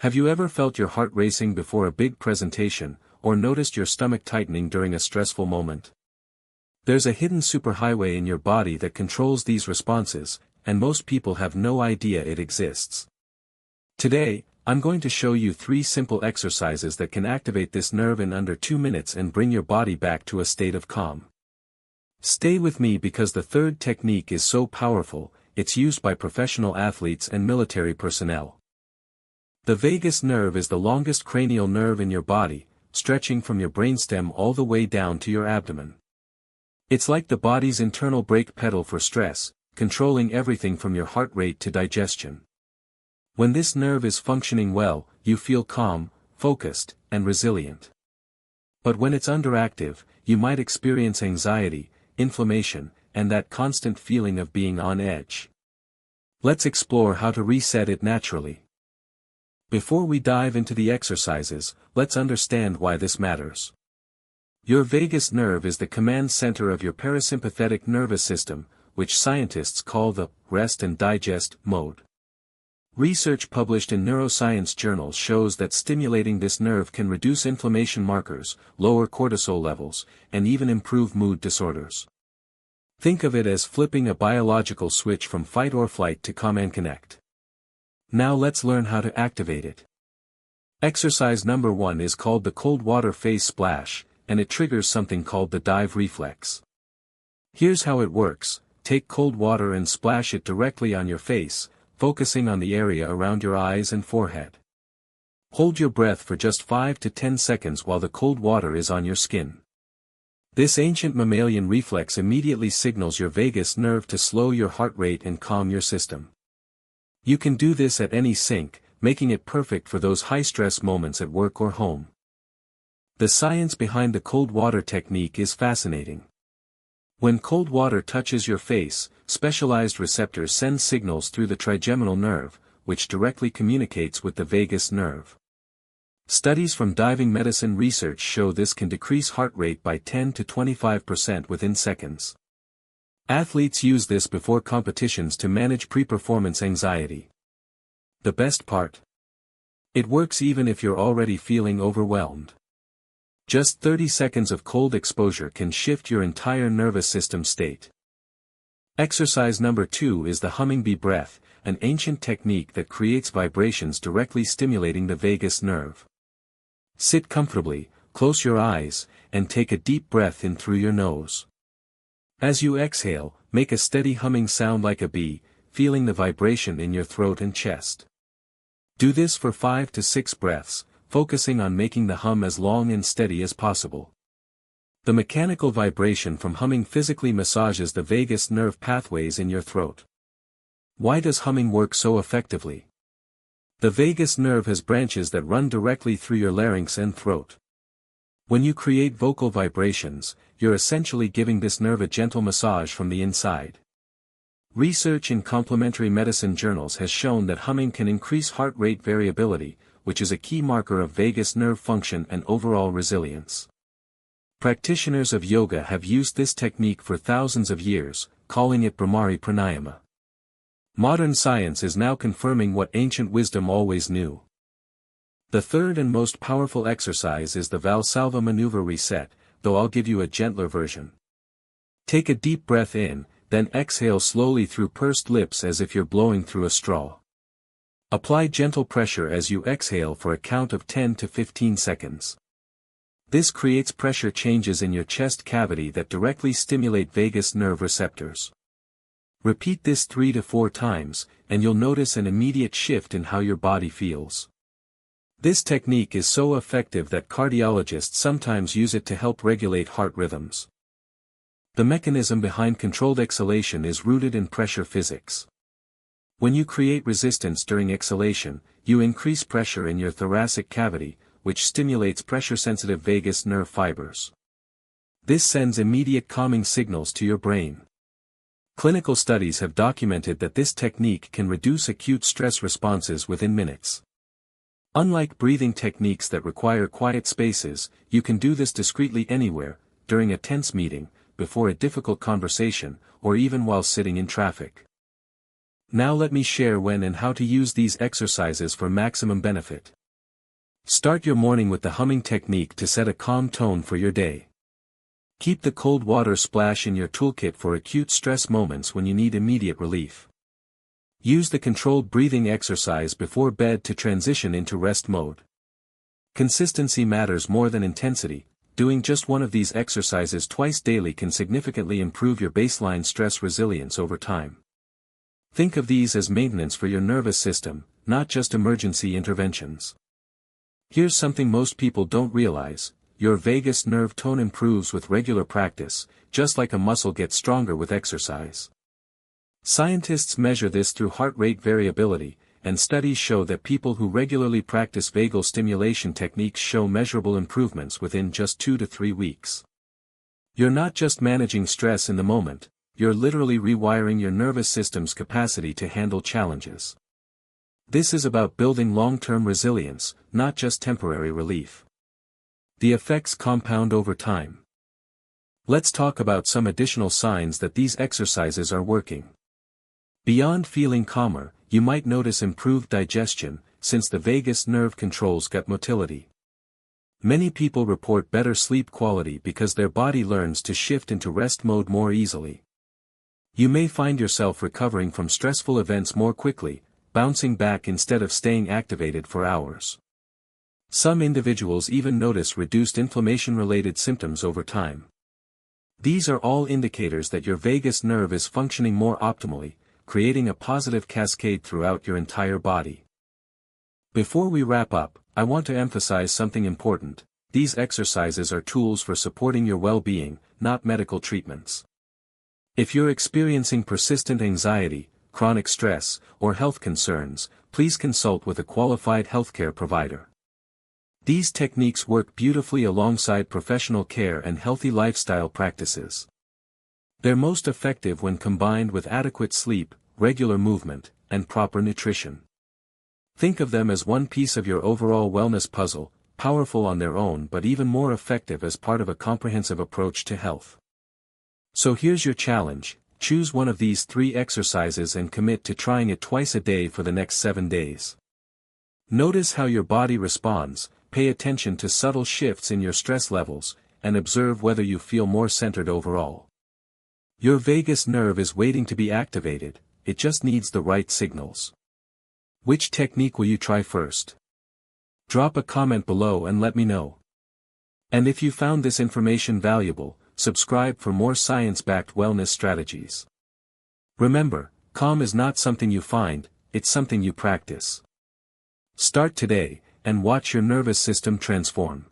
Have you ever felt your heart racing before a big presentation, or noticed your stomach tightening during a stressful moment? There's a hidden superhighway in your body that controls these responses, and most people have no idea it exists. Today, I'm going to show you 3 simple exercises that can activate this nerve in under 2 minutes and bring your body back to a state of calm. Stay with me because the third technique is so powerful, it's used by professional athletes and military personnel. The vagus nerve is the longest cranial nerve in your body, stretching from your brainstem all the way down to your abdomen. It's like the body's internal brake pedal for stress, controlling everything from your heart rate to digestion. When this nerve is functioning well, you feel calm, focused, and resilient. But when it's underactive, you might experience anxiety, inflammation, and that constant feeling of being on edge. Let's explore how to reset it naturally. Before we dive into the exercises, let's understand why this matters. Your vagus nerve is the command center of your parasympathetic nervous system, which scientists call the rest and digest mode. Research published in neuroscience journals shows that stimulating this nerve can reduce inflammation markers, lower cortisol levels, and even improve mood disorders. Think of it as flipping a biological switch from fight or flight to calm and connect. Now let's learn how to activate it. Exercise number 1 is called the cold water face splash, and it triggers something called the dive reflex. Here's how it works: take cold water and splash it directly on your face, focusing on the area around your eyes and forehead. Hold your breath for just 5 to 10 seconds while the cold water is on your skin. This ancient mammalian reflex immediately signals your vagus nerve to slow your heart rate and calm your system. You can do this at any sink, making it perfect for those high-stress moments at work or home. The science behind the cold water technique is fascinating. When cold water touches your face, specialized receptors send signals through the trigeminal nerve, which directly communicates with the vagus nerve. Studies from diving medicine research show this can decrease heart rate by 10 to 25% within seconds. Athletes use this before competitions to manage pre-performance anxiety. The best part? It works even if you're already feeling overwhelmed. Just 30 seconds of cold exposure can shift your entire nervous system state. Exercise number 2 is the humming bee breath, an ancient technique that creates vibrations directly stimulating the vagus nerve. Sit comfortably, close your eyes, and take a deep breath in through your nose. As you exhale, make a steady humming sound like a bee, feeling the vibration in your throat and chest. Do this for 5 to 6 breaths, focusing on making the hum as long and steady as possible. The mechanical vibration from humming physically massages the vagus nerve pathways in your throat. Why does humming work so effectively? The vagus nerve has branches that run directly through your larynx and throat. When you create vocal vibrations, you're essentially giving this nerve a gentle massage from the inside. Research in complementary medicine journals has shown that humming can increase heart rate variability, which is a key marker of vagus nerve function and overall resilience. Practitioners of yoga have used this technique for thousands of years, calling it Bhramari Pranayama. Modern science is now confirming what ancient wisdom always knew. The third and most powerful exercise is the Valsalva maneuver reset, though I'll give you a gentler version. Take a deep breath in, then exhale slowly through pursed lips as if you're blowing through a straw. Apply gentle pressure as you exhale for a count of 10 to 15 seconds. This creates pressure changes in your chest cavity that directly stimulate vagus nerve receptors. Repeat this 3 to 4 times, and you'll notice an immediate shift in how your body feels. This technique is so effective that cardiologists sometimes use it to help regulate heart rhythms. The mechanism behind controlled exhalation is rooted in pressure physics. When you create resistance during exhalation, you increase pressure in your thoracic cavity, which stimulates pressure-sensitive vagus nerve fibers. This sends immediate calming signals to your brain. Clinical studies have documented that this technique can reduce acute stress responses within minutes. Unlike breathing techniques that require quiet spaces, you can do this discreetly anywhere, during a tense meeting, before a difficult conversation, or even while sitting in traffic. Now let me share when and how to use these exercises for maximum benefit. Start your morning with the humming technique to set a calm tone for your day. Keep the cold water splash in your toolkit for acute stress moments when you need immediate relief. Use the controlled breathing exercise before bed to transition into rest mode. Consistency matters more than intensity. Doing just one of these exercises twice daily can significantly improve your baseline stress resilience over time. Think of these as maintenance for your nervous system, not just emergency interventions. Here's something most people don't realize: your vagus nerve tone improves with regular practice, just like a muscle gets stronger with exercise. Scientists measure this through heart rate variability, and studies show that people who regularly practice vagal stimulation techniques show measurable improvements within just 2 to 3 weeks. You're not just managing stress in the moment, you're literally rewiring your nervous system's capacity to handle challenges. This is about building long-term resilience, not just temporary relief. The effects compound over time. Let's talk about some additional signs that these exercises are working. Beyond feeling calmer, you might notice improved digestion, since the vagus nerve controls gut motility. Many people report better sleep quality because their body learns to shift into rest mode more easily. You may find yourself recovering from stressful events more quickly, bouncing back instead of staying activated for hours. Some individuals even notice reduced inflammation-related symptoms over time. These are all indicators that your vagus nerve is functioning more optimally, creating a positive cascade throughout your entire body. Before we wrap up, I want to emphasize something important: these exercises are tools for supporting your well-being, not medical treatments. If you're experiencing persistent anxiety, chronic stress, or health concerns, please consult with a qualified healthcare provider. These techniques work beautifully alongside professional care and healthy lifestyle practices. They're most effective when combined with adequate sleep, regular movement, and proper nutrition. Think of them as one piece of your overall wellness puzzle, powerful on their own but even more effective as part of a comprehensive approach to health. So here's your challenge: choose one of these 3 exercises and commit to trying it twice a day for the next 7 days. Notice how your body responds, pay attention to subtle shifts in your stress levels, and observe whether you feel more centered overall. Your vagus nerve is waiting to be activated, it just needs the right signals. Which technique will you try first? Drop a comment below and let me know. And if you found this information valuable, subscribe for more science-backed wellness strategies. Remember, calm is not something you find, it's something you practice. Start today, and watch your nervous system transform.